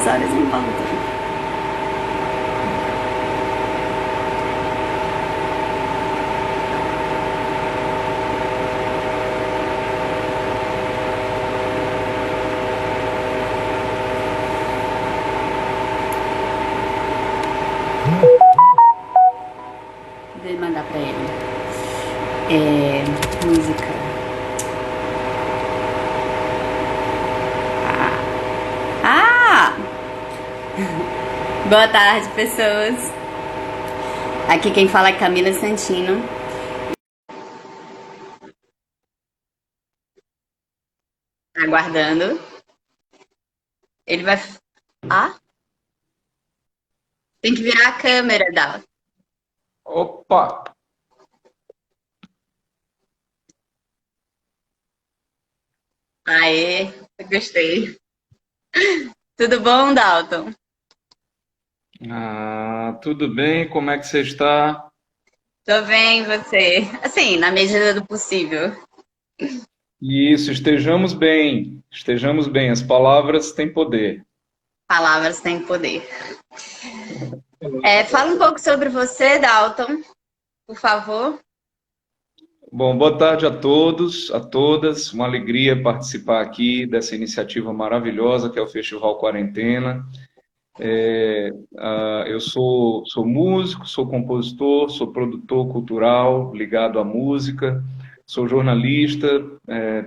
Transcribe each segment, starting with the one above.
horas em ponto. Vou mandar pra ele. Música. Ah! Boa tarde, pessoas. Aqui quem fala é Camila Santino. Aguardando. Ele vai... Ah? Tem que virar a câmera, Dal. Opa! Aê, gostei. Tudo bom, Dalton? Tudo bem? Como é que você está? Tô bem, você? Assim, na medida do possível. Isso, estejamos bem. Estejamos bem. As palavras têm poder. Palavras têm poder. Fala um pouco sobre você, Dalton, por favor. Bom, boa tarde a todos, a todas. Uma alegria participar aqui dessa iniciativa maravilhosa que é o Festival Quarentena. Eu sou músico, sou compositor, sou produtor cultural ligado à música, sou jornalista,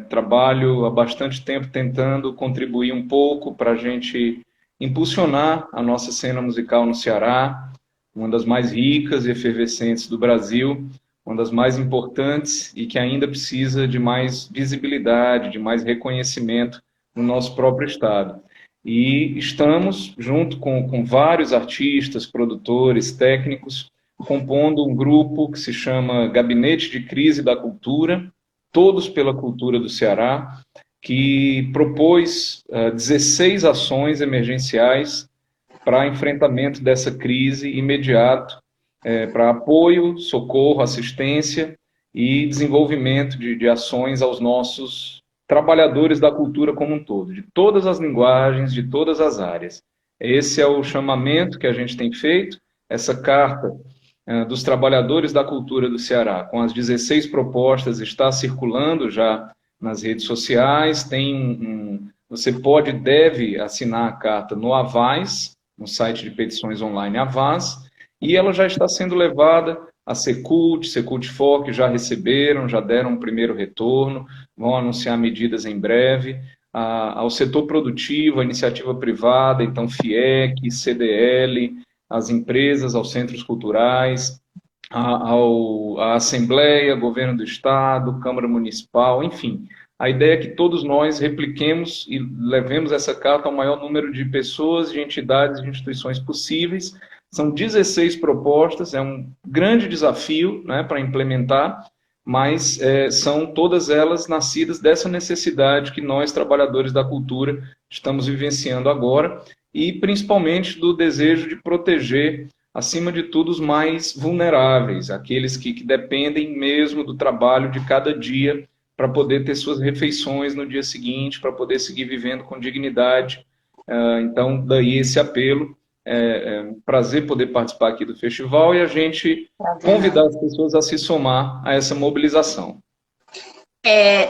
trabalho há bastante tempo tentando contribuir um pouco para a gente impulsionar a nossa cena musical no Ceará, uma das mais ricas e efervescentes do Brasil, uma das mais importantes e que ainda precisa de mais visibilidade, de mais reconhecimento no nosso próprio estado. E estamos, junto com vários artistas, produtores, técnicos, compondo um grupo que se chama Gabinete de Crise da Cultura, Todos pela Cultura do Ceará, que propôs 16 ações emergenciais para enfrentamento dessa crise imediato, para apoio, socorro, assistência e desenvolvimento de ações aos nossos trabalhadores da cultura como um todo, de todas as linguagens, de todas as áreas. Esse é o chamamento que a gente tem feito, essa carta dos trabalhadores da cultura do Ceará, com as 16 propostas, está circulando já nas redes sociais, você pode e deve assinar a carta no Avaz, no site de petições online Avaz, e ela já está sendo levada a Secult, Secult-For, que já receberam, já deram um primeiro retorno, vão anunciar medidas em breve, ao setor produtivo, à iniciativa privada, então FIEC, CDL, às empresas, aos centros culturais, à Assembleia, Governo do Estado, Câmara Municipal, enfim. A ideia é que todos nós repliquemos e levemos essa carta ao maior número de pessoas, de entidades, de instituições possíveis. São 16 propostas, é um grande desafio, né, para implementar, mas são todas elas nascidas dessa necessidade que nós, trabalhadores da cultura, estamos vivenciando agora, e principalmente do desejo de proteger, acima de tudo, os mais vulneráveis, aqueles que dependem mesmo do trabalho de cada dia para poder ter suas refeições no dia seguinte, para poder seguir vivendo com dignidade. Então, daí esse apelo. É um prazer poder participar aqui do festival e a gente convidar as pessoas a se somar a essa mobilização.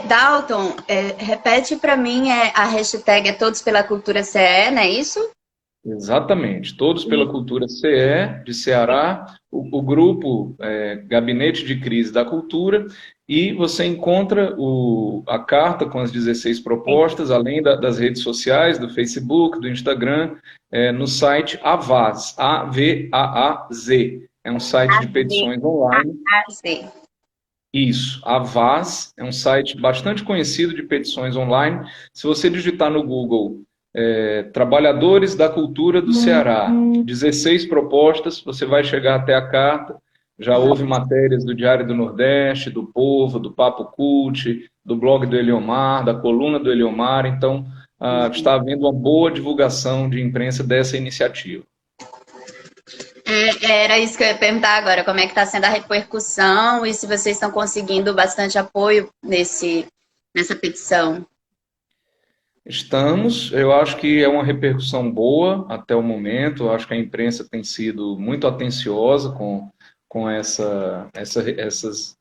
Dalton, repete para mim a hashtag é Todos pela Cultura CE, não é isso? Exatamente, Todos pela Cultura CE, de Ceará, o grupo Gabinete de Crise da Cultura, e você encontra a carta com as 16 propostas, além das redes sociais, do Facebook, do Instagram, no site Avaz, A-V-A-A-Z, é um site de petições online. Isso, Avaz é um site bastante conhecido de petições online. Se você digitar no Google Trabalhadores da Cultura do Ceará, 16 propostas, você vai chegar até a carta. Já houve matérias do Diário do Nordeste, do Povo, do Papo Cult, do blog do Eliomar, da coluna do Eliomar. Então, está havendo uma boa divulgação de imprensa dessa iniciativa. Era isso que eu ia perguntar agora, como é que está sendo a repercussão e se vocês estão conseguindo bastante apoio nessa petição. Estamos, eu acho que é uma repercussão boa até o momento, eu acho que a imprensa tem sido muito atenciosa com essas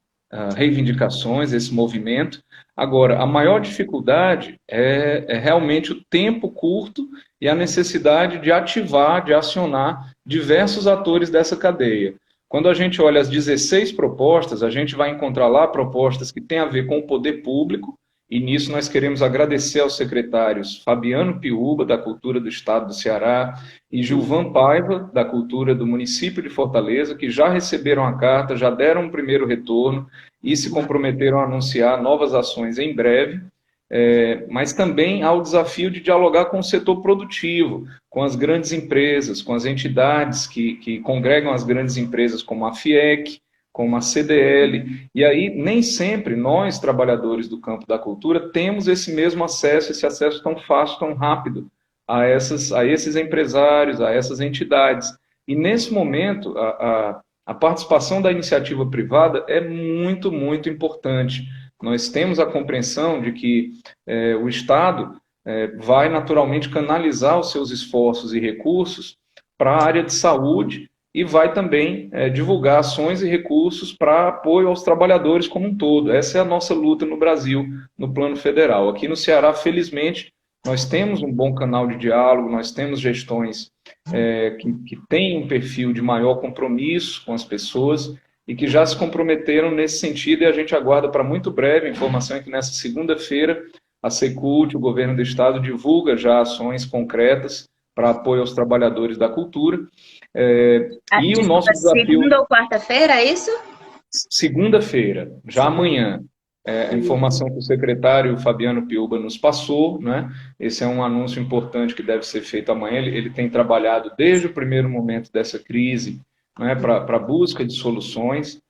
reivindicações, esse movimento. Agora, a maior dificuldade é realmente o tempo curto e a necessidade de ativar, de acionar diversos atores dessa cadeia. Quando a gente olha as 16 propostas, a gente vai encontrar lá propostas que têm a ver com o poder público, e nisso nós queremos agradecer aos secretários Fabiano Piúba, da Cultura do Estado do Ceará, e Gilvan Paiva, da Cultura do município de Fortaleza, que já receberam a carta, já deram um primeiro retorno e se comprometeram a anunciar novas ações em breve. Mas também há o desafio de dialogar com o setor produtivo, com as grandes empresas, com as entidades que congregam as grandes empresas, como a FIEC, como a CDL, e aí nem sempre nós, trabalhadores do campo da cultura, temos esse mesmo acesso, esse acesso tão fácil, tão rápido a esses empresários, a essas entidades. E nesse momento, a participação da iniciativa privada é muito, muito importante. Nós temos a compreensão de que o Estado vai naturalmente canalizar os seus esforços e recursos para a área de saúde e vai também divulgar ações e recursos para apoio aos trabalhadores como um todo. Essa é a nossa luta no Brasil, no plano federal. Aqui no Ceará, felizmente, nós temos um bom canal de diálogo, nós temos gestões que têm um perfil de maior compromisso com as pessoas e que já se comprometeram nesse sentido, e a gente aguarda para muito breve. A informação é que nessa segunda-feira a Secult, o governo do estado, divulga já ações concretas para apoio aos trabalhadores da cultura. E o nosso desafio... Segunda ou quarta-feira, é isso? Segunda-feira, já amanhã. A informação que o secretário Fabiano Piúba nos passou, né? Esse é um anúncio importante que deve ser feito amanhã. Ele tem trabalhado desde o primeiro momento dessa crise, né, para a busca de soluções.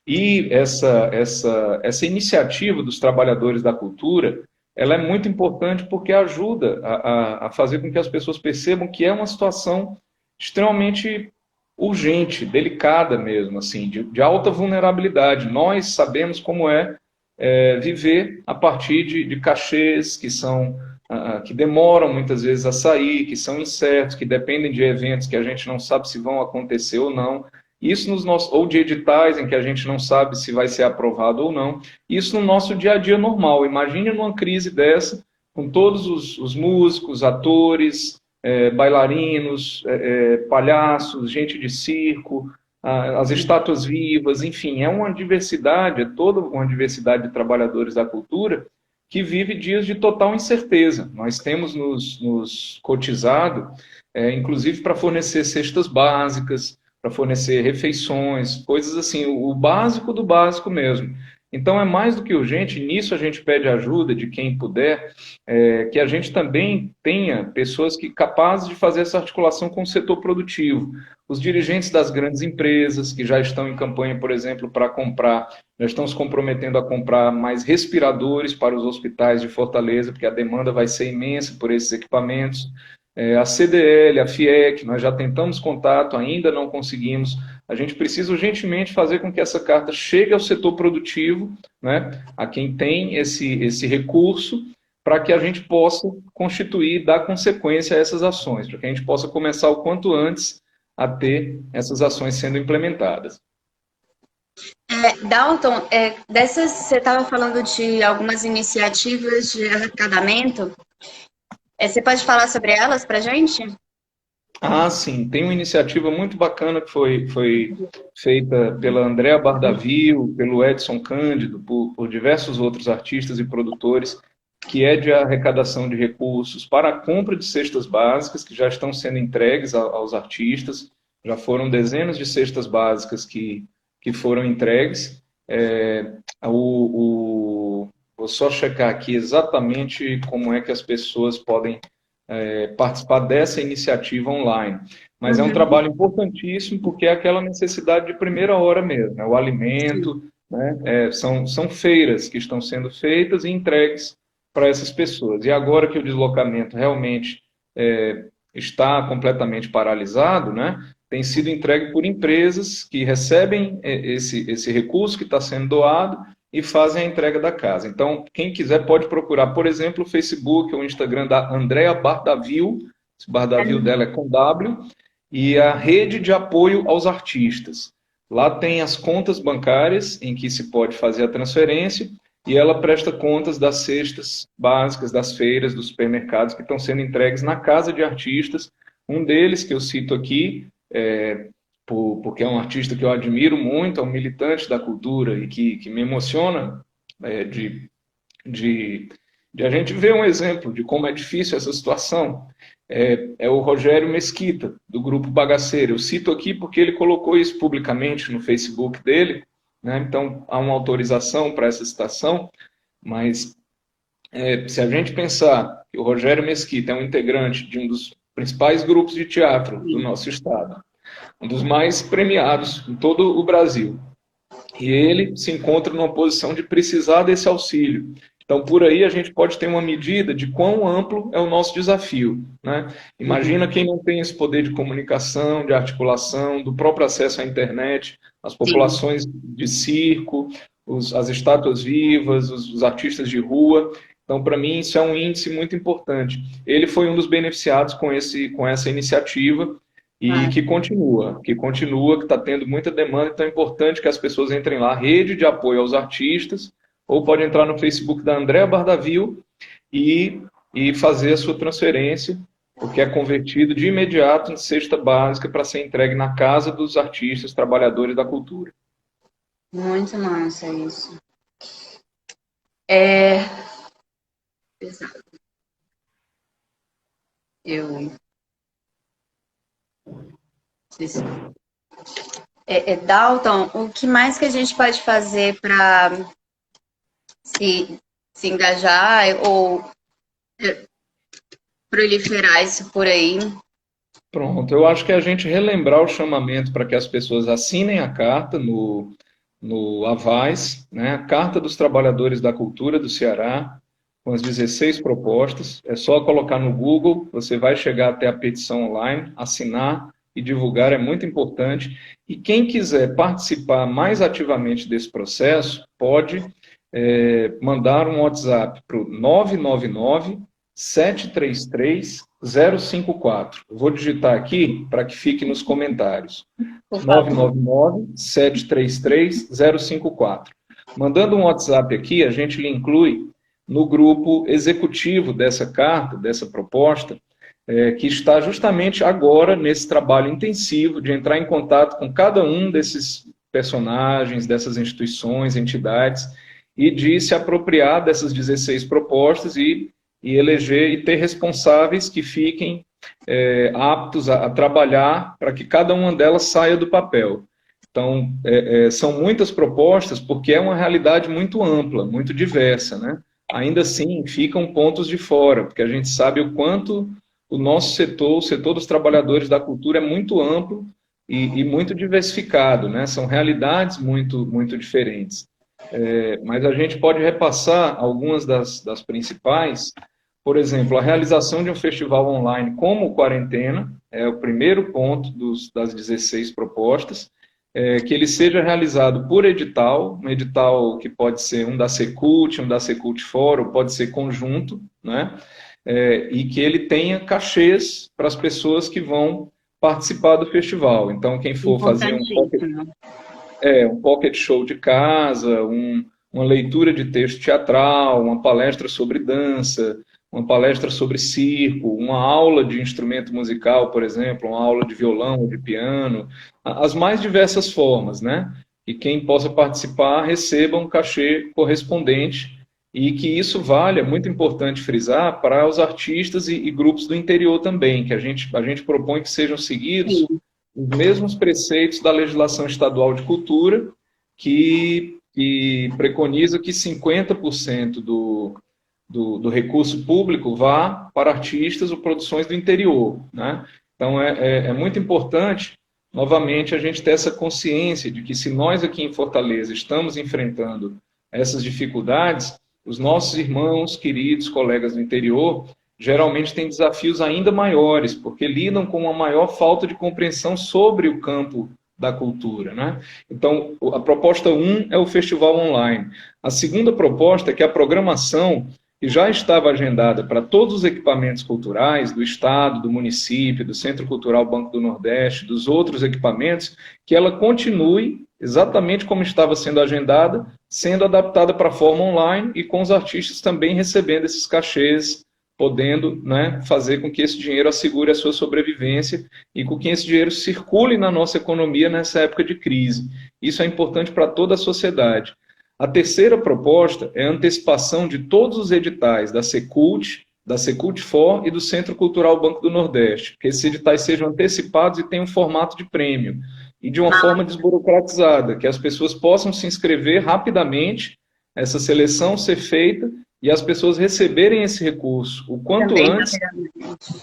E essa iniciativa dos trabalhadores da cultura, ela é muito importante porque ajuda a fazer com que as pessoas percebam que é uma situação extremamente urgente, delicada mesmo, assim, de alta vulnerabilidade. Nós sabemos como viver a partir de cachês que demoram muitas vezes a sair, que são incertos, que dependem de eventos que a gente não sabe se vão acontecer ou não. Isso ou de editais em que a gente não sabe se vai ser aprovado ou não. Isso no nosso dia a dia normal. Imagine numa crise dessa, com todos os músicos, atores, bailarinos, palhaços, gente de circo, as estátuas vivas, enfim, é uma diversidade, é toda uma diversidade de trabalhadores da cultura que vive dias de total incerteza. Nós temos nos cotizado, inclusive para fornecer cestas básicas, para fornecer refeições, coisas assim, o básico do básico mesmo. Então é mais do que urgente, nisso a gente pede ajuda de quem puder, que a gente também tenha pessoas capazes de fazer essa articulação com o setor produtivo. Os dirigentes das grandes empresas que já estão em campanha, por exemplo, para comprar, já estão se comprometendo a comprar mais respiradores para os hospitais de Fortaleza, porque a demanda vai ser imensa por esses equipamentos. A CDL, a FIEC, nós já tentamos contato, ainda não conseguimos. A gente precisa urgentemente fazer com que essa carta chegue ao setor produtivo, né, a quem tem esse recurso, para que a gente possa constituir, dar consequência a essas ações, para que a gente possa começar o quanto antes a ter essas ações sendo implementadas. Dalton, você estava falando de algumas iniciativas de arrecadamento. Você pode falar sobre elas para a gente? Sim. Tem uma iniciativa muito bacana que foi feita pela Andréa Bardavio, pelo Edson Cândido, por diversos outros artistas e produtores, que é de arrecadação de recursos para a compra de cestas básicas, que já estão sendo entregues aos artistas. Já foram dezenas de cestas básicas que foram entregues. Vou só checar aqui exatamente como é que as pessoas podem participar dessa iniciativa online. Mas é um trabalho importantíssimo porque é aquela necessidade de primeira hora mesmo, né? O alimento, né? São feiras que estão sendo feitas e entregues para essas pessoas. E agora que o deslocamento realmente está completamente paralisado, né? Tem sido entregue por empresas que recebem esse recurso que está sendo doado e fazem a entrega da casa. Então, quem quiser pode procurar, por exemplo, o Facebook ou o Instagram da Andrea Bardavil, esse Bardavil dela é com W, e a rede de apoio aos artistas. Lá tem as contas bancárias em que se pode fazer a transferência e ela presta contas das cestas básicas, das feiras, dos supermercados que estão sendo entregues na casa de artistas. Um deles, que eu cito aqui, porque é um artista que eu admiro muito, é um militante da cultura e que me emociona de a gente ver um exemplo de como é difícil essa situação. É o Rogério Mesquita, do Grupo Bagaceiro. Eu cito aqui porque ele colocou isso publicamente no Facebook dele, né? Então há uma autorização para essa citação, mas se a gente pensar que o Rogério Mesquita é um integrante de um dos principais grupos de teatro do nosso estado, um dos mais premiados em todo o Brasil, e ele se encontra numa posição de precisar desse auxílio. Então, por aí a gente pode ter uma medida de quão amplo é o nosso desafio, né? Imagina quem não tem esse poder de comunicação, de articulação, do próprio acesso à internet, as populações de circo, as estátuas vivas, os artistas de rua. Então, para mim, isso é um índice muito importante. Ele foi um dos beneficiados com essa iniciativa e que continua, que está tendo muita demanda, então é importante que as pessoas entrem lá, rede de apoio aos artistas, ou pode entrar no Facebook da Andrea Bardavil e fazer a sua transferência, porque é convertido de imediato em cesta básica para ser entregue na casa dos artistas, trabalhadores da cultura. Muito massa isso. Exato. Dalton, o que mais que a gente pode fazer para se engajar ou proliferar isso por aí? Pronto, eu acho que a gente relembrar o chamamento para que as pessoas assinem a carta no AVAS, né, a Carta dos Trabalhadores da Cultura do Ceará, com as 16 propostas. É só colocar no Google, você vai chegar até a petição online, assinar e divulgar, é muito importante. E quem quiser participar mais ativamente desse processo, pode mandar um WhatsApp para o 999-733-054. Eu vou digitar aqui para que fique nos comentários. 999-733-054. Mandando um WhatsApp aqui, a gente lhe inclui no grupo executivo dessa carta, dessa proposta, que está justamente agora nesse trabalho intensivo de entrar em contato com cada um desses personagens, dessas instituições, entidades, e de se apropriar dessas 16 propostas e eleger e ter responsáveis que fiquem aptos a trabalhar para que cada uma delas saia do papel. Então, são muitas propostas porque é uma realidade muito ampla, muito diversa, né? Ainda assim, ficam pontos de fora, porque a gente sabe o quanto o nosso setor, o setor dos trabalhadores da cultura é muito amplo e muito diversificado, né? São realidades muito, muito diferentes. Mas a gente pode repassar algumas das principais. Por exemplo, a realização de um festival online como o Quarentena, é o primeiro ponto das 16 propostas, que ele seja realizado por edital, um edital que pode ser um da Secult, um da Secult Fórum, pode ser conjunto, né? E que ele tenha cachês para as pessoas que vão participar do festival. Então, quem for fazer um pocket show de casa, uma leitura de texto teatral, uma palestra sobre dança, uma palestra sobre circo, uma aula de instrumento musical, por exemplo, uma aula de violão ou de piano, as mais diversas formas, né? E quem possa participar receba um cachê correspondente e que isso vale, é muito importante frisar, para os artistas e grupos do interior também, que a gente propõe que sejam seguidos os mesmos preceitos da legislação estadual de cultura, que preconiza que 50% do recurso público vá para artistas ou produções do interior, né? Então, é muito importante, novamente, a gente ter essa consciência de que se nós aqui em Fortaleza estamos enfrentando essas dificuldades, os nossos irmãos, queridos, colegas do interior, geralmente têm desafios ainda maiores, porque lidam com uma maior falta de compreensão sobre o campo da cultura, né? Então, a proposta 1 é o festival online. A segunda proposta é que a programação que já estava agendada para todos os equipamentos culturais do Estado, do município, do Centro Cultural Banco do Nordeste, dos outros equipamentos, que ela continue exatamente como estava sendo agendada, sendo adaptada para a forma online e com os artistas também recebendo esses cachês, podendo, né, fazer com que esse dinheiro assegure a sua sobrevivência e com que esse dinheiro circule na nossa economia nessa época de crise. Isso é importante para toda a sociedade. A terceira proposta é a antecipação de todos os editais da Secult, da Secult4 e do Centro Cultural Banco do Nordeste, que esses editais sejam antecipados e tenham um formato de prêmio, e de uma forma desburocratizada, que as pessoas possam se inscrever rapidamente, essa seleção ser feita e as pessoas receberem esse recurso o quanto antes,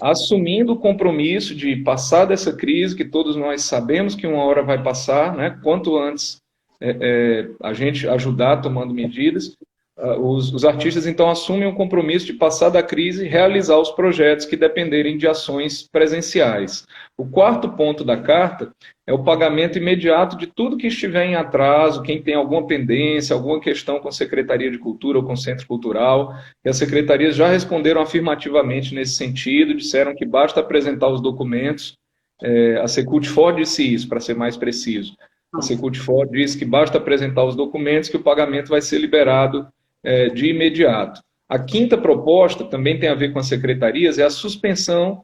assumindo o compromisso de passar dessa crise, que todos nós sabemos que uma hora vai passar, né? Quanto antes a gente ajudar tomando medidas, os artistas então assumem o compromisso de passar da crise e realizar os projetos que dependerem de ações presenciais. O quarto ponto da carta é o pagamento imediato de tudo que estiver em atraso, quem tem alguma pendência, alguma questão com a Secretaria de Cultura ou com o Centro Cultural, que as secretarias já responderam afirmativamente nesse sentido, disseram que basta apresentar os documentos, a Secult4 disse isso, para ser mais preciso. A Secult4 diz que basta apresentar os documentos que o pagamento vai ser liberado de imediato. A quinta proposta, também tem a ver com as secretarias, é a suspensão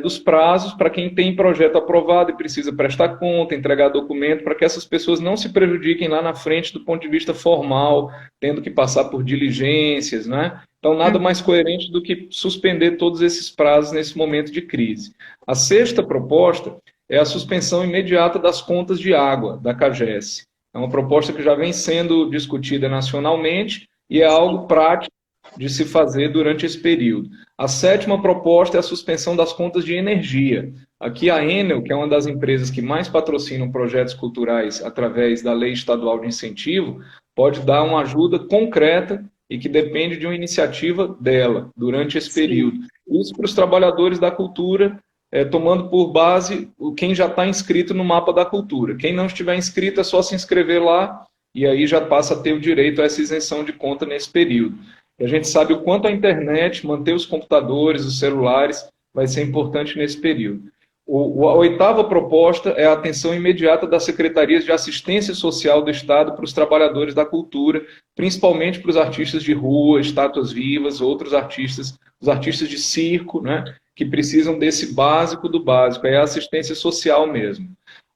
dos prazos para quem tem projeto aprovado e precisa prestar conta, entregar documento, para que essas pessoas não se prejudiquem lá na frente do ponto de vista formal, tendo que passar por diligências, né? Então, nada mais coerente do que suspender todos esses prazos nesse momento de crise. A sexta proposta é a suspensão imediata das contas de água da CAGES. É uma proposta que já vem sendo discutida nacionalmente e é algo prático de se fazer durante esse período. A sétima proposta é a suspensão das contas de energia. Aqui a Enel, que é uma das empresas que mais patrocinam projetos culturais através da Lei Estadual de Incentivo, pode dar uma ajuda concreta e que depende de uma iniciativa dela durante esse período. Isso para os trabalhadores da cultura, tomando por base quem já está inscrito no mapa da cultura. Quem não estiver inscrito é só se inscrever lá e aí já passa a ter o direito a essa isenção de conta nesse período. E a gente sabe o quanto a internet, manter os computadores, os celulares, vai ser importante nesse período. A oitava proposta é a atenção imediata das secretarias de assistência social do Estado para os trabalhadores da cultura, principalmente para os artistas de rua, estátuas vivas, outros artistas, os artistas de circo, né, que precisam desse básico do básico, é a assistência social mesmo.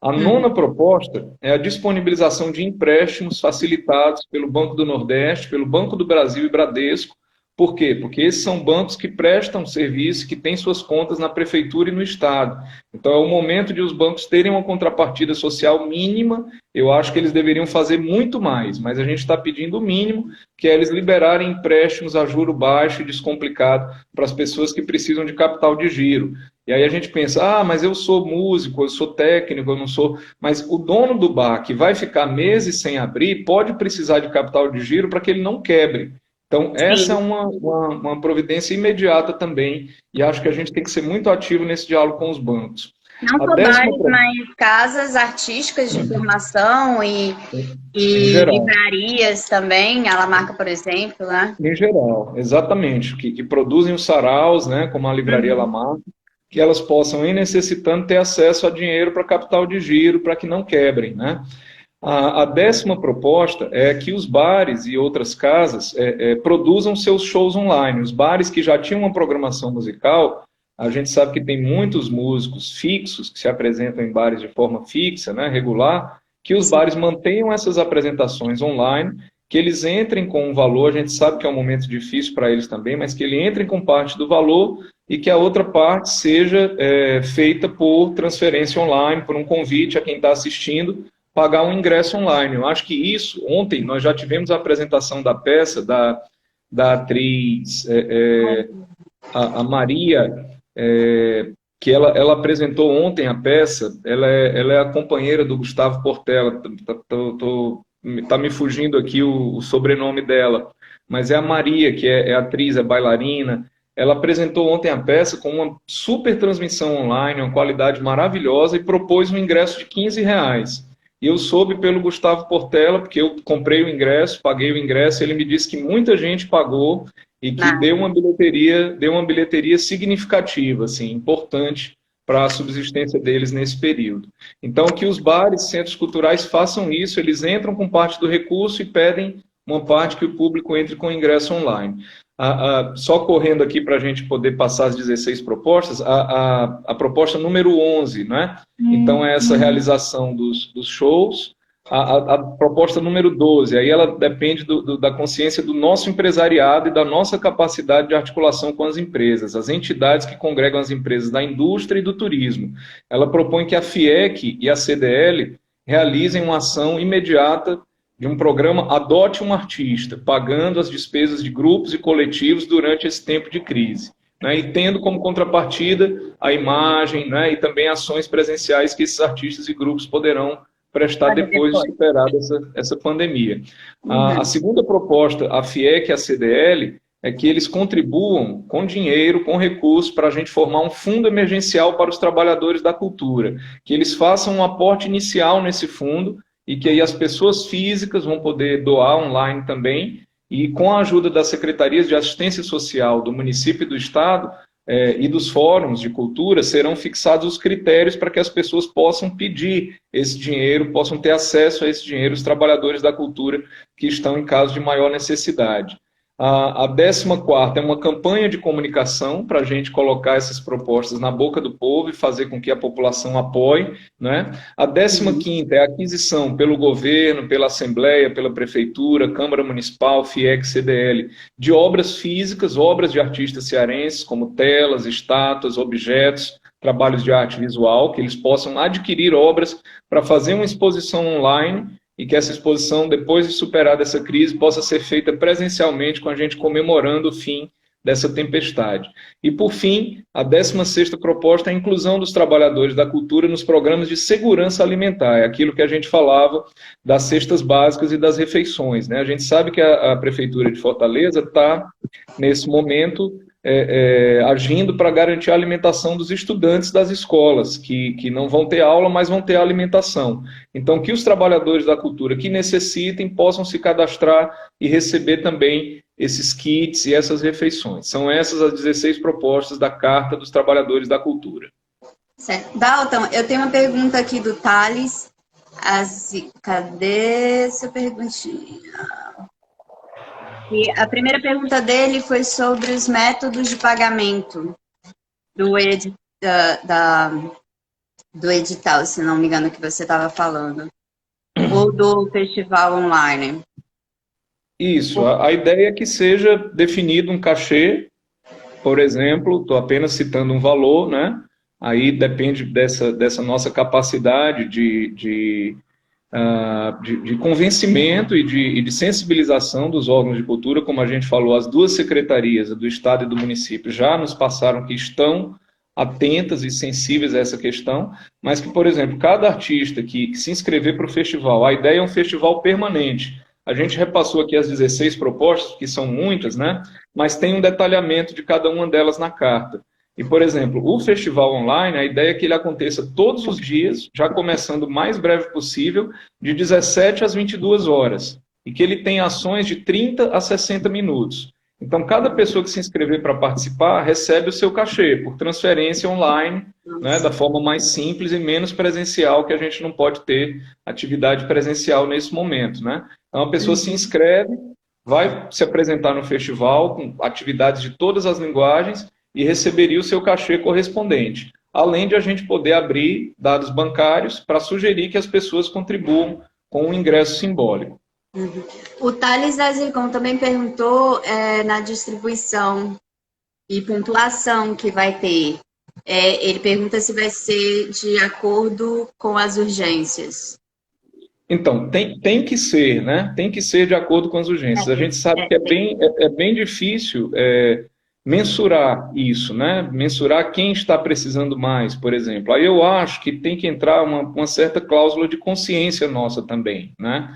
A nona proposta é a disponibilização de empréstimos facilitados pelo Banco do Nordeste, pelo Banco do Brasil e Bradesco. Por quê? Porque esses são bancos que prestam serviço, que têm suas contas na prefeitura e no Estado. Então é o momento de os bancos terem uma contrapartida social mínima. Eu acho que eles deveriam fazer muito mais, mas a gente está pedindo o mínimo, que é eles liberarem empréstimos a juro baixo e descomplicado para as pessoas que precisam de capital de giro. E aí a gente pensa, mas eu sou músico, eu sou técnico, eu não sou... Mas o dono do bar, que vai ficar meses sem abrir, pode precisar de capital de giro para que ele não quebre. Então, essa é uma providência imediata também, e acho que a gente tem que ser muito ativo nesse diálogo com os bancos. Não só bares, mas casas artísticas de formação e livrarias também, a Lamarca, por exemplo, né? Em geral, exatamente, que produzem os saraus, né, como a livraria Lamarca, que elas possam, em necessitando, ter acesso a dinheiro para capital de giro, para que não quebrem, né? A décima proposta é que os bares e outras casas produzam seus shows online. Os bares que já tinham uma programação musical, a gente sabe que tem muitos músicos fixos que se apresentam em bares de forma fixa, né, regular, que os bares mantenham essas apresentações online, que eles entrem com um valor, a gente sabe que é um momento difícil para eles também, mas que eles entrem com parte do valor e que a outra parte seja feita por transferência online, por um convite a quem está assistindo, pagar um ingresso online. Eu acho que isso, ontem nós já tivemos a apresentação da peça da atriz a Maria, que ela apresentou ontem a peça, ela é a companheira do Gustavo Portela, tá me fugindo aqui o sobrenome dela, mas é a Maria, que é atriz, é bailarina, ela apresentou ontem a peça com uma super transmissão online, uma qualidade maravilhosa, e propôs um ingresso de R$ 15. E eu soube pelo Gustavo Portela, porque eu comprei o ingresso, paguei o ingresso, ele me disse que muita gente pagou e que deu uma bilheteria significativa, assim, importante para a subsistência deles nesse período. Então, que os bares, centros culturais façam isso, eles entram com parte do recurso e pedem uma parte que o público entre com ingresso online. Só correndo aqui para a gente poder passar as 16 propostas, a proposta número 11, né? Então, é essa realização dos shows. A proposta número 12, aí ela depende da consciência do nosso empresariado e da nossa capacidade de articulação com as empresas, as entidades que congregam as empresas da indústria e do turismo. Ela propõe que a FIEC e a CDL realizem uma ação imediata de um programa Adote um Artista, pagando as despesas de grupos e coletivos durante esse tempo de crise, né, e tendo como contrapartida a imagem, né, e também ações presenciais que esses artistas e grupos poderão prestar depois de superada essa pandemia. A segunda proposta, a FIEC e a CDL, é que eles contribuam com dinheiro, com recursos, para a gente formar um fundo emergencial para os trabalhadores da cultura, que eles façam um aporte inicial nesse fundo e que aí as pessoas físicas vão poder doar online também, e com a ajuda das secretarias de assistência social do município e do estado, e dos fóruns de cultura, serão fixados os critérios para que as pessoas possam pedir esse dinheiro, possam ter acesso a esse dinheiro, os trabalhadores da cultura que estão em caso de maior necessidade. A 14ª é uma campanha de comunicação para a gente colocar essas propostas na boca do povo e fazer com que a população apoie, né? A 15ª é a aquisição pelo governo, pela Assembleia, pela Prefeitura, Câmara Municipal, FIEC, CDL, de obras físicas, obras de artistas cearenses, como telas, estátuas, objetos, trabalhos de arte visual, que eles possam adquirir obras para fazer uma exposição online, e que essa exposição, depois de superada essa crise, possa ser feita presencialmente, com a gente comemorando o fim dessa tempestade. E, por fim, a 16ª proposta é a inclusão dos trabalhadores da cultura nos programas de segurança alimentar. É aquilo que a gente falava das cestas básicas e das refeições, né? A gente sabe que a Prefeitura de Fortaleza está, nesse momento, agindo para garantir a alimentação dos estudantes das escolas, que não vão ter aula, mas vão ter alimentação. Então, que os trabalhadores da cultura que necessitem possam se cadastrar e receber também esses kits e essas refeições. São essas as 16 propostas da Carta dos Trabalhadores da Cultura. Certo. Dalton, eu tenho uma pergunta aqui do Thales. Cadê essa perguntinha? E a primeira pergunta dele foi sobre os métodos de pagamento do edital, se não me engano, que você estava falando, ou do festival online. Isso, a ideia é que seja definido um cachê, por exemplo, estou apenas citando um valor, né? Aí depende dessa nossa capacidade de convencimento e de sensibilização dos órgãos de cultura. Como a gente falou, as duas secretarias, a do Estado e do município, já nos passaram que estão atentas e sensíveis a essa questão, mas que, por exemplo, cada artista que se inscrever para o festival, a ideia é um festival permanente. A gente repassou aqui as 16 propostas, que são muitas, né? Mas tem um detalhamento de cada uma delas na carta. E, por exemplo, o festival online, a ideia é que ele aconteça todos os dias, já começando o mais breve possível, de 17 às 22 horas, e que ele tenha ações de 30 a 60 minutos. Então, cada pessoa que se inscrever para participar recebe o seu cachê por transferência online, né, da forma mais simples e menos presencial, que a gente não pode ter atividade presencial nesse momento, né? Então, a pessoa se inscreve, vai se apresentar no festival com atividades de todas as linguagens e receberia o seu cachê correspondente. Além de a gente poder abrir dados bancários para sugerir que as pessoas contribuam com um ingresso simbólico. O Thales Azircon também perguntou na distribuição e pontuação que vai ter. Ele pergunta se vai ser de acordo com as urgências. Então, tem que ser, né? Tem que ser de acordo com as urgências. A gente sabe que é bem difícil mensurar isso, né? Mensurar quem está precisando mais, por exemplo. Aí eu acho que tem que entrar uma certa cláusula de consciência nossa também, né?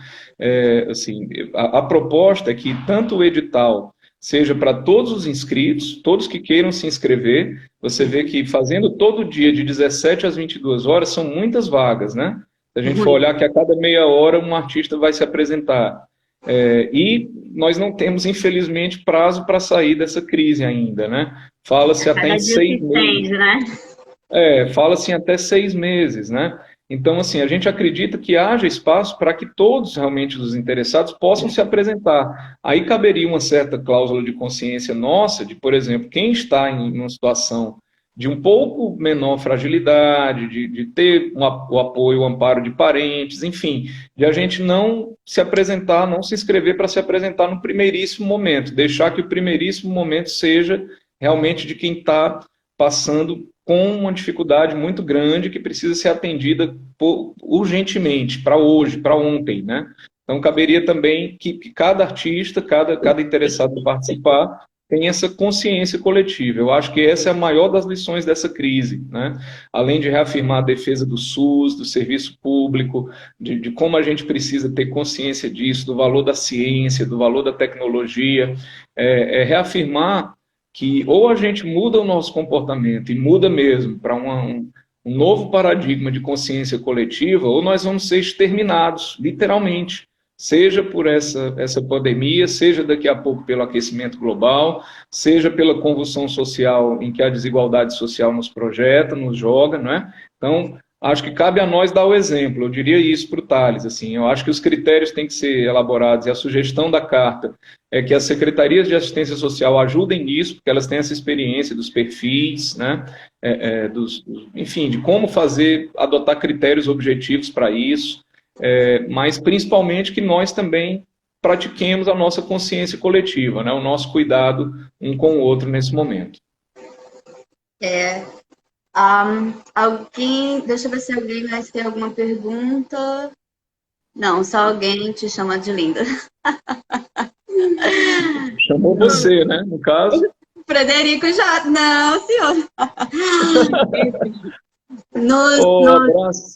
Assim, a proposta é que tanto o edital seja para todos os inscritos, todos que queiram se inscrever. Você vê que fazendo todo dia de 17 às 22 horas são muitas vagas, né? Se a gente for olhar que a cada meia hora um artista vai se apresentar. E nós não temos, infelizmente, prazo para sair dessa crise ainda, né? Fala-se até em 6 meses. Né? Fala-se em até 6 meses, né? Então, assim, a gente acredita que haja espaço para que todos realmente os interessados possam se apresentar. Aí caberia uma certa cláusula de consciência nossa, de, por exemplo, quem está em uma situação de um pouco menor fragilidade, de ter o apoio, o amparo de parentes, enfim, de a gente não se apresentar, não se inscrever para se apresentar no primeiríssimo momento, deixar que o primeiríssimo momento seja realmente de quem está passando com uma dificuldade muito grande que precisa ser atendida urgentemente, para hoje, para ontem, né? Então, caberia também que cada artista, cada interessado em participar, tenha essa consciência coletiva. Eu acho que essa é a maior das lições dessa crise, né? Além de reafirmar a defesa do SUS, do serviço público, de como a gente precisa ter consciência disso, do valor da ciência, do valor da tecnologia, reafirmar que ou a gente muda o nosso comportamento, e muda mesmo, para um novo paradigma de consciência coletiva, ou nós vamos ser exterminados, literalmente, seja por essa pandemia, seja daqui a pouco pelo aquecimento global, seja pela convulsão social em que a desigualdade social nos projeta, nos joga, não é? Então, acho que cabe a nós dar o exemplo. Eu diria isso para o Thales. Assim, eu acho que os critérios têm que ser elaborados, e a sugestão da carta é que as secretarias de assistência social ajudem nisso, porque elas têm essa experiência dos perfis, né? Enfim, de como adotar critérios objetivos para isso, mas principalmente que nós também pratiquemos a nossa consciência coletiva, né? O nosso cuidado um com o outro nesse momento. Deixa eu ver se alguém mais tem alguma pergunta. Não, só alguém te chama de linda. Chamou você, né, no caso? Frederico já... Não, senhor.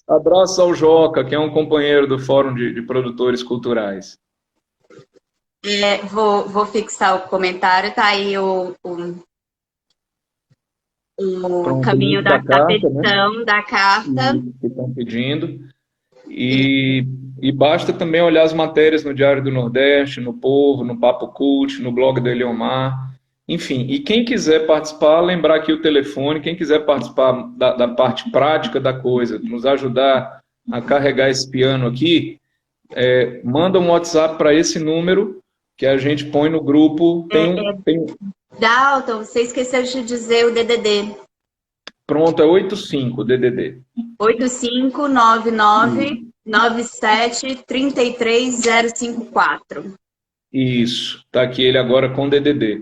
Abraço ao Joca, que é um companheiro do Fórum de Produtores Culturais. Vou fixar o comentário, tá aí o caminho da petição, né? Da carta. Que estão pedindo. E basta também olhar as matérias no Diário do Nordeste, no Povo, no Papo Cult, no blog do Eliomar. Enfim, e quem quiser participar, lembrar aqui o telefone, quem quiser participar da parte prática da coisa, nos ajudar a carregar esse piano aqui, manda um WhatsApp para esse número que a gente põe no grupo. Dalton, você esqueceu de dizer o DDD. Pronto, é 85, DDD. 859997-33054. Isso, está aqui ele agora com DDD.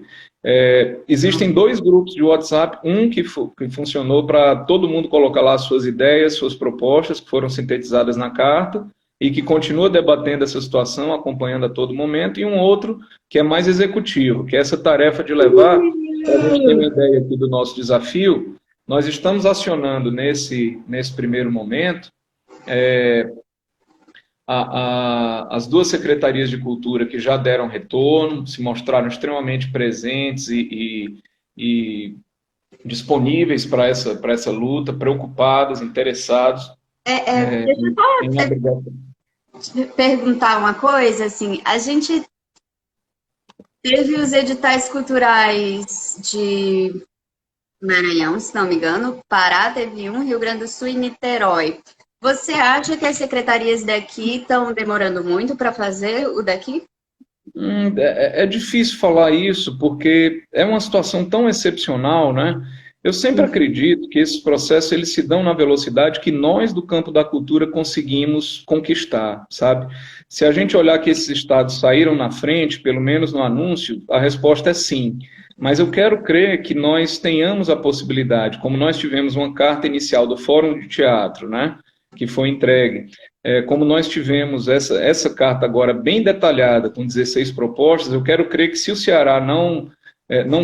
Existem 2 grupos de WhatsApp, um que funcionou para todo mundo colocar lá suas ideias, suas propostas, que foram sintetizadas na carta, e que continua debatendo essa situação, acompanhando a todo momento, e um outro que é mais executivo, que é essa tarefa de levar, para a gente ter uma ideia aqui do nosso desafio. Nós estamos acionando nesse primeiro momento as 2 secretarias de cultura que já deram retorno, se mostraram extremamente presentes e disponíveis para essa luta, preocupados, interessados. Deixa eu perguntar uma coisa, assim, a gente teve os editais culturais de Maranhão, se não me engano, Pará teve um, Rio Grande do Sul e Niterói. Você acha que as secretarias daqui estão demorando muito para fazer o daqui? É difícil falar isso, porque é uma situação tão excepcional, né? Eu sempre acredito que esses processos eles se dão na velocidade que nós do campo da cultura conseguimos conquistar, sabe? Se a gente olhar que esses estados saíram na frente, pelo menos no anúncio, a resposta é sim. Mas eu quero crer que nós tenhamos a possibilidade, como nós tivemos uma carta inicial do Fórum de Teatro, né, que foi entregue, como nós tivemos essa carta agora bem detalhada, com 16 propostas, eu quero crer que se o Ceará não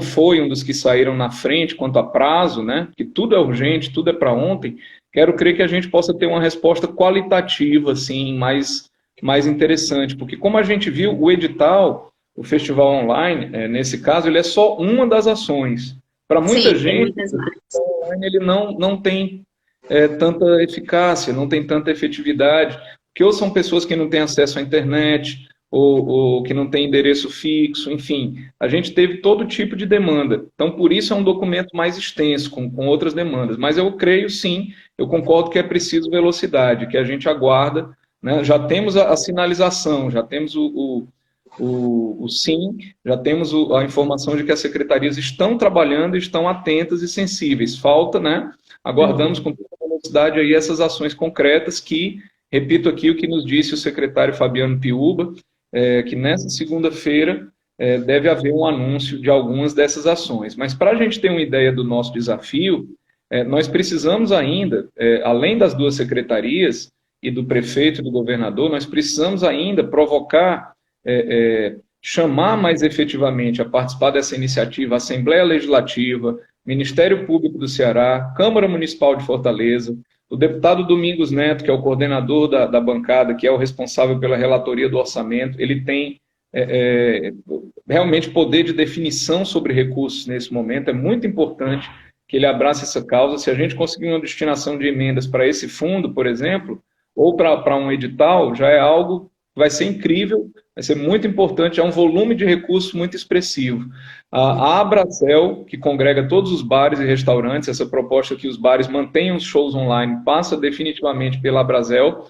foi um dos que saíram na frente quanto a prazo, né, que tudo é urgente, tudo é para ontem, quero crer que a gente possa ter uma resposta qualitativa, assim, mais interessante, porque como a gente viu, o edital, o festival online, nesse caso, ele é só uma das ações. Para muita Sim, tem gente, muitas o marcas. festival online ele não tem tanta eficácia, não tem tanta efetividade, porque ou são pessoas que não têm acesso à internet, ou que não têm endereço fixo, enfim, a gente teve todo tipo de demanda. Então, por isso é um documento mais extenso, com outras demandas. Mas eu creio, sim, eu concordo que é preciso velocidade, que a gente aguarda, né? Já temos a sinalização, já temos o sim, já temos a informação de que as secretarias estão trabalhando, estão atentas e sensíveis. Falta, né? Aguardamos com toda velocidade aí essas ações concretas que, repito aqui o que nos disse o secretário Fabiano Piuba, que nessa segunda-feira deve haver um anúncio de algumas dessas ações. Mas para a gente ter uma ideia do nosso desafio, nós precisamos ainda, além das duas secretarias e do prefeito e do governador, nós precisamos ainda provocar, chamar mais efetivamente a participar dessa iniciativa a Assembleia Legislativa, Ministério Público do Ceará, Câmara Municipal de Fortaleza, o deputado Domingos Neto, que é o coordenador da bancada, que é o responsável pela relatoria do orçamento, ele tem realmente poder de definição sobre recursos nesse momento, é muito importante que ele abrace essa causa. Se a gente conseguir uma destinação de emendas para esse fundo, por exemplo, ou para um edital, já é algo que vai ser incrível, vai ser muito importante, é um volume de recursos muito expressivo. A Abracel, que congrega todos os bares e restaurantes, essa proposta que os bares mantenham os shows online, passa definitivamente pela Abracel.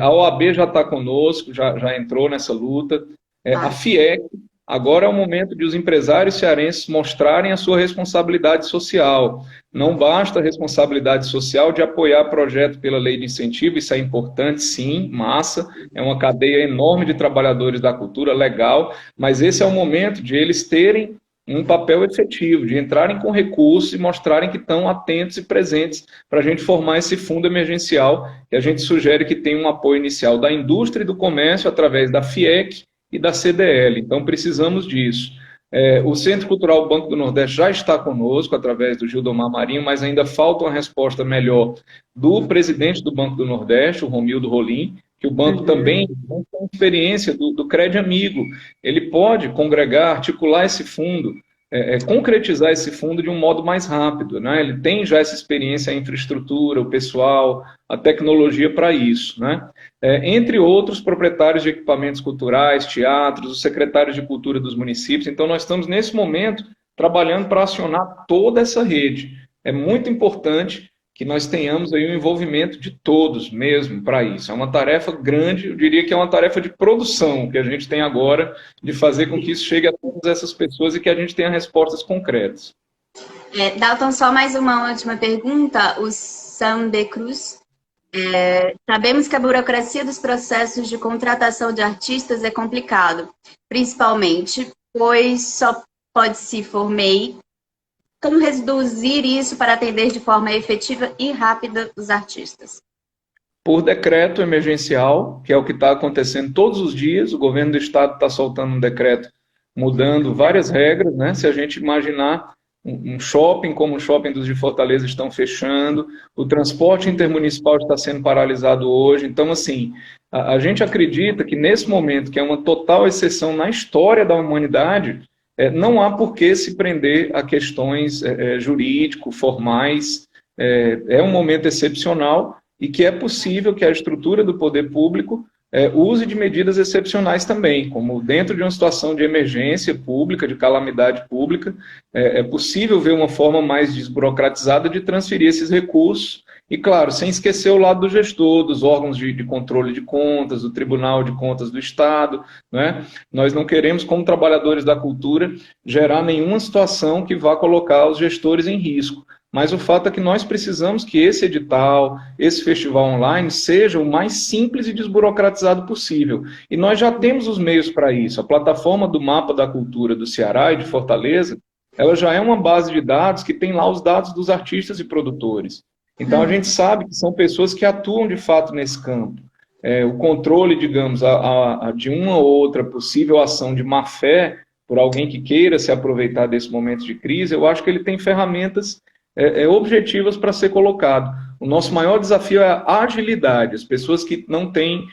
A OAB já está conosco, já entrou nessa luta. A FIEC, agora é o momento de os empresários cearenses mostrarem a sua responsabilidade social. Não basta a responsabilidade social de apoiar projeto pela lei de incentivo, isso é importante, sim, massa, é uma cadeia enorme de trabalhadores da cultura, legal, mas esse é o momento de eles terem um papel efetivo, de entrarem com recursos e mostrarem que estão atentos e presentes para a gente formar esse fundo emergencial, que a gente sugere que tenha um apoio inicial da indústria e do comércio através da FIEC e da CDL. Então, precisamos disso. O Centro Cultural Banco do Nordeste já está conosco, através do Gildomar Marinho, mas ainda falta uma resposta melhor do presidente do Banco do Nordeste, o Romildo Rolim, que o banco também tem experiência do Crédito Amigo. Ele pode congregar, articular esse fundo, concretizar esse fundo de um modo mais rápido, né? Ele tem já essa experiência, a infraestrutura, o pessoal, a tecnologia para isso, né? Entre outros proprietários de equipamentos culturais, teatros, os secretários de cultura dos municípios. Então, nós estamos, nesse momento, trabalhando para acionar toda essa rede. É muito importante que nós tenhamos aí o envolvimento de todos mesmo para isso. É uma tarefa grande, eu diria que é uma tarefa de produção que a gente tem agora, de fazer com que isso chegue a todas essas pessoas e que a gente tenha respostas concretas. Dalton, só mais uma última pergunta. O Sam de Cruz. Sabemos que a burocracia dos processos de contratação de artistas é complicado, principalmente, pois só pode se MEI. Como reduzir isso para atender de forma efetiva e rápida os artistas? Por decreto emergencial, que é o que está acontecendo todos os dias, o governo do estado está soltando um decreto mudando várias regras, né? Se a gente imaginar um shopping, como o shopping dos de Fortaleza estão fechando, o transporte intermunicipal está sendo paralisado hoje. Então, assim, a gente acredita que nesse momento, que é uma total exceção na história da humanidade, não há por que se prender a questões jurídico-formais. É um momento excepcional e que é possível que a estrutura do poder público use de medidas excepcionais também, como dentro de uma situação de emergência pública, de calamidade pública, é possível ver uma forma mais desburocratizada de transferir esses recursos, e claro, sem esquecer o lado do gestor, dos órgãos de controle de contas, do Tribunal de Contas do Estado, né? Nós não queremos, como trabalhadores da cultura, gerar nenhuma situação que vá colocar os gestores em risco. Mas o fato é que nós precisamos que esse edital, esse festival online, seja o mais simples e desburocratizado possível. E nós já temos os meios para isso. A plataforma do Mapa da Cultura do Ceará e de Fortaleza, ela já é uma base de dados que tem lá os dados dos artistas e produtores. Então a gente sabe que são pessoas que atuam de fato nesse campo. O controle, digamos, de uma ou outra possível ação de má-fé por alguém que queira se aproveitar desse momento de crise, eu acho que ele tem ferramentas objetivas para ser colocado. O nosso maior desafio é a agilidade. As pessoas que não têm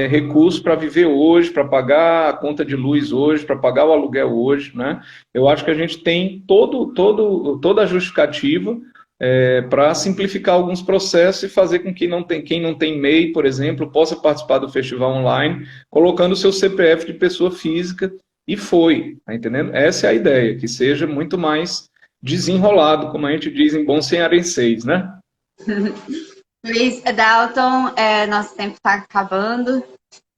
recursos para viver hoje, para pagar a conta de luz hoje, para pagar o aluguel hoje, né? Eu acho que a gente tem toda a justificativa para simplificar alguns processos e fazer com que quem não tem MEI, por exemplo, possa participar do festival online, colocando o seu CPF de pessoa física, e foi, tá entendendo? Essa é a ideia, que seja muito mais desenrolado, como a gente diz em bom cearenseis, né? Luiz Dalton, nosso tempo está acabando.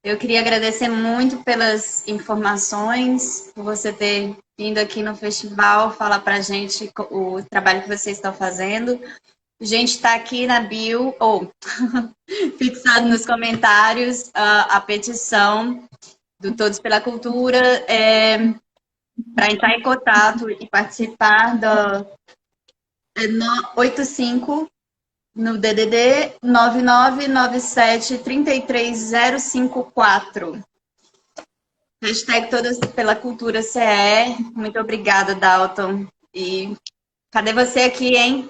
Eu queria agradecer muito pelas informações, por você ter vindo aqui no festival falar para a gente o trabalho que vocês estão fazendo. A gente está aqui na bio, ou fixado nos comentários, a petição do Todos pela Cultura para entrar em contato e participar do 85 no DDD 999733054. Hashtag Todas pela Cultura CE. Muito obrigada, Dalton. E cadê você aqui, hein?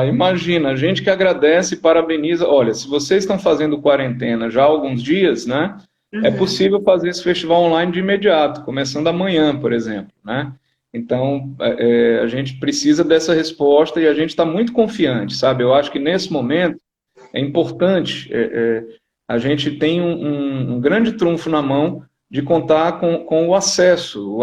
Imagina, a gente que agradece e parabeniza. Olha, se vocês estão fazendo quarentena já há alguns dias, né? É possível fazer esse festival online de imediato, começando amanhã, por exemplo, né? Então, a gente precisa dessa resposta e a gente está muito confiante, sabe? Eu acho que nesse momento é importante, a gente tem um grande trunfo na mão de contar com o acesso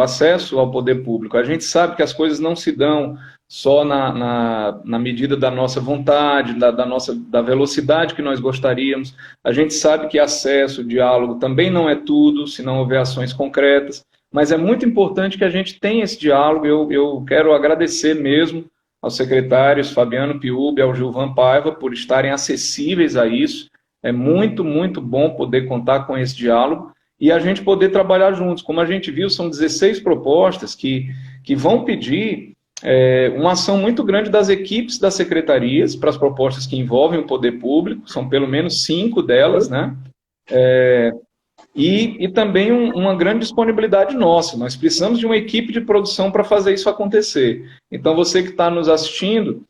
ao poder público. A gente sabe que as coisas não se dão só na medida da nossa vontade, da velocidade que nós gostaríamos. A gente sabe que acesso, diálogo também não é tudo, se não houver ações concretas. Mas é muito importante que a gente tenha esse diálogo. Eu quero agradecer mesmo aos secretários Fabiano Piubi e ao Gilvan Paiva por estarem acessíveis a isso. É muito, muito bom poder contar com esse diálogo e a gente poder trabalhar juntos. Como a gente viu, são 16 propostas que vão pedir uma ação muito grande das equipes das secretarias para as propostas que envolvem o poder público, são pelo menos 5 delas, né? E também uma grande disponibilidade nossa. Nós precisamos de uma equipe de produção para fazer isso acontecer. Então, você que está nos assistindo,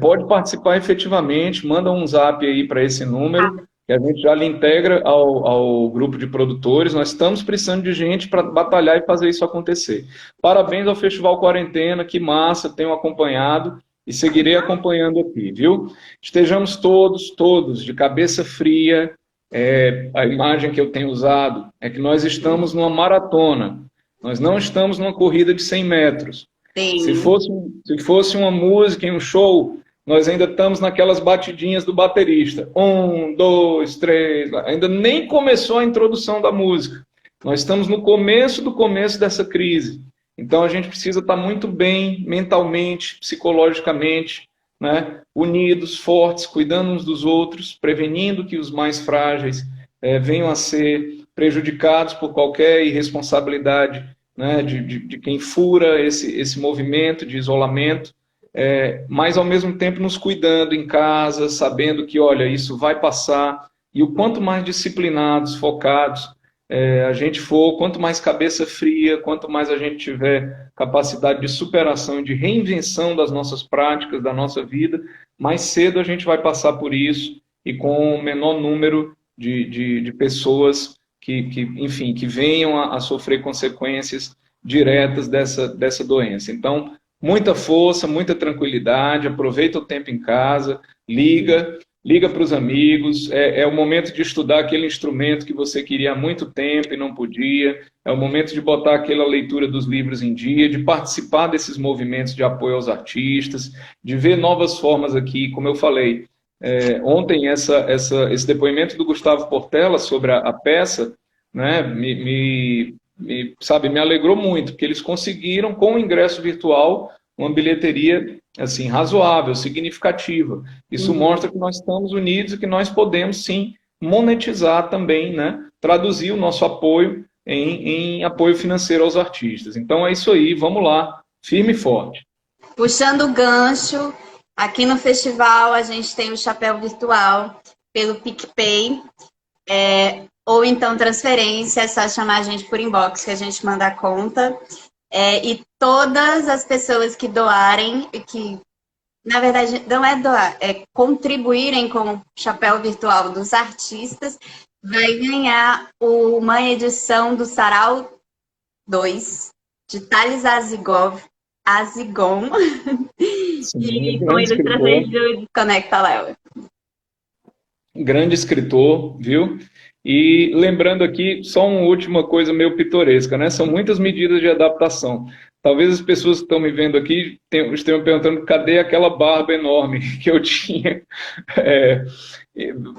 pode participar efetivamente, manda um zap aí para esse número, que a gente já lhe integra ao grupo de produtores. Nós estamos precisando de gente para batalhar e fazer isso acontecer. Parabéns ao Festival Quarentena, que massa, tenho acompanhado e seguirei acompanhando aqui, viu? Estejamos todos de cabeça fria. A imagem que eu tenho usado é que nós estamos numa maratona, nós não estamos numa corrida de 100 metros. Sim. Se fosse uma música em um show, nós ainda estamos naquelas batidinhas do baterista. 1, 2, 3, ainda nem começou a introdução da música. Nós estamos no começo do começo dessa crise. Então a gente precisa estar muito bem mentalmente, psicologicamente, né, unidos, fortes, cuidando uns dos outros, prevenindo que os mais frágeis venham a ser prejudicados por qualquer irresponsabilidade, né, de quem fura esse movimento de isolamento, mas ao mesmo tempo nos cuidando em casa, sabendo que, olha, isso vai passar, e o quanto mais disciplinados, focados a gente for, quanto mais cabeça fria, quanto mais a gente tiver capacidade de superação e de reinvenção das nossas práticas, da nossa vida, mais cedo a gente vai passar por isso e com o menor número de pessoas enfim, que venham a sofrer consequências diretas dessa doença. Então, muita força, muita tranquilidade, aproveita o tempo em casa, liga para os amigos, é o momento de estudar aquele instrumento que você queria há muito tempo e não podia, é o momento de botar aquela leitura dos livros em dia, de participar desses movimentos de apoio aos artistas, de ver novas formas aqui, como eu falei, ontem esse depoimento do Gustavo Portela sobre a peça, né, me alegrou muito, porque eles conseguiram, com o ingresso virtual, uma bilheteria assim, razoável, significativa. Isso mostra que nós estamos unidos e que nós podemos, sim, monetizar também, né? Traduzir o nosso apoio em apoio financeiro aos artistas. Então é isso aí, vamos lá, firme e forte. Puxando o gancho, aqui no festival a gente tem o chapéu virtual pelo PicPay, ou então transferência, é só chamar a gente por inbox que a gente manda a conta. E todas as pessoas que doarem, que Na verdade, não é doar, é contribuírem com o chapéu virtual dos artistas, vai ganhar uma edição do Sarau 2, de Thales Azigon, Sim, e com grande ilustrações escritor. do Desconecta Léo. Grande escritor, viu? E lembrando aqui, só uma última coisa meio pitoresca, né? São muitas medidas de adaptação. Talvez as pessoas que estão me vendo aqui estejam perguntando cadê aquela barba enorme que eu tinha. É,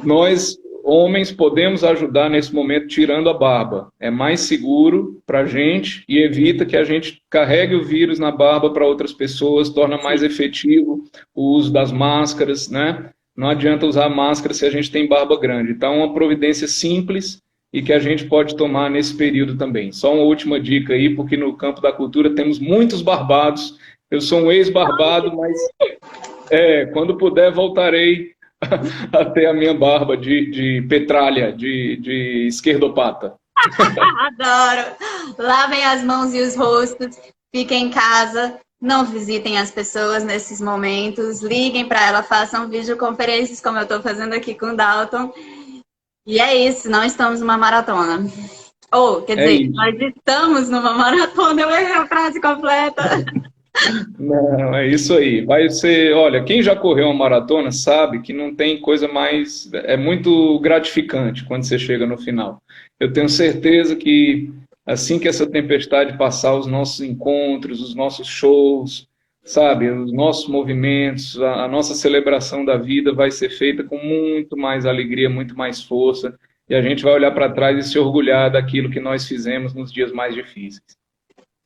nós, homens, podemos ajudar nesse momento tirando a barba. É mais seguro para a gente e evita que a gente carregue o vírus na barba para outras pessoas, torna mais efetivo o uso das máscaras, né? Não adianta usar máscara se a gente tem barba grande. Então, é uma providência simples e que a gente pode tomar nesse período também. Só uma última dica aí, porque no campo da cultura temos muitos barbados. Eu sou um ex-barbado, mas quando puder voltarei a ter a minha barba de petralha, de esquerdopata. Adoro! Lavem as mãos e os rostos, fiquem em casa, não visitem as pessoas nesses momentos, liguem para ela, façam videoconferências como eu estou fazendo aqui com o Dalton. E é isso, não estamos numa maratona. Ou, quer É dizer, isso. nós estamos numa maratona, eu errei a frase completa. Não, é isso aí. Vai ser, olha, quem já correu uma maratona sabe que não tem coisa mais, é muito gratificante quando você chega no final. Eu tenho certeza que assim que essa tempestade passar, os nossos encontros, os nossos shows, sabe, os nossos movimentos, a nossa celebração da vida vai ser feita com muito mais alegria, muito mais força, e a gente vai olhar para trás e se orgulhar daquilo que nós fizemos nos dias mais difíceis.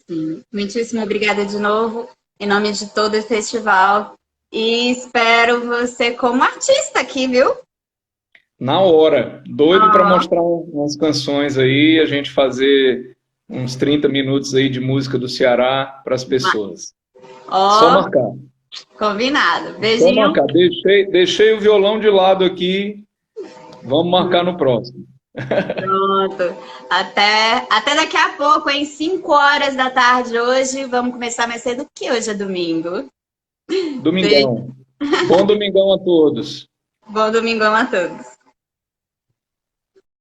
Sim. Muitíssimo obrigada de novo, em nome de todo o festival. E espero você como artista aqui, viu? Na hora, doido para Ah, mostrar umas canções aí, a gente fazer uns 30 minutos aí de música do Ceará para as pessoas. Só ó, marcar. combinado. Só Beijinho. marcar. Deixei o violão de lado aqui. Vamos marcar no próximo. Pronto. Até daqui a pouco, em 5 horas da tarde hoje. Vamos começar mais cedo, que hoje é domingo. Beijo. Domingão. Bom domingão a todos. Bom domingão a todos.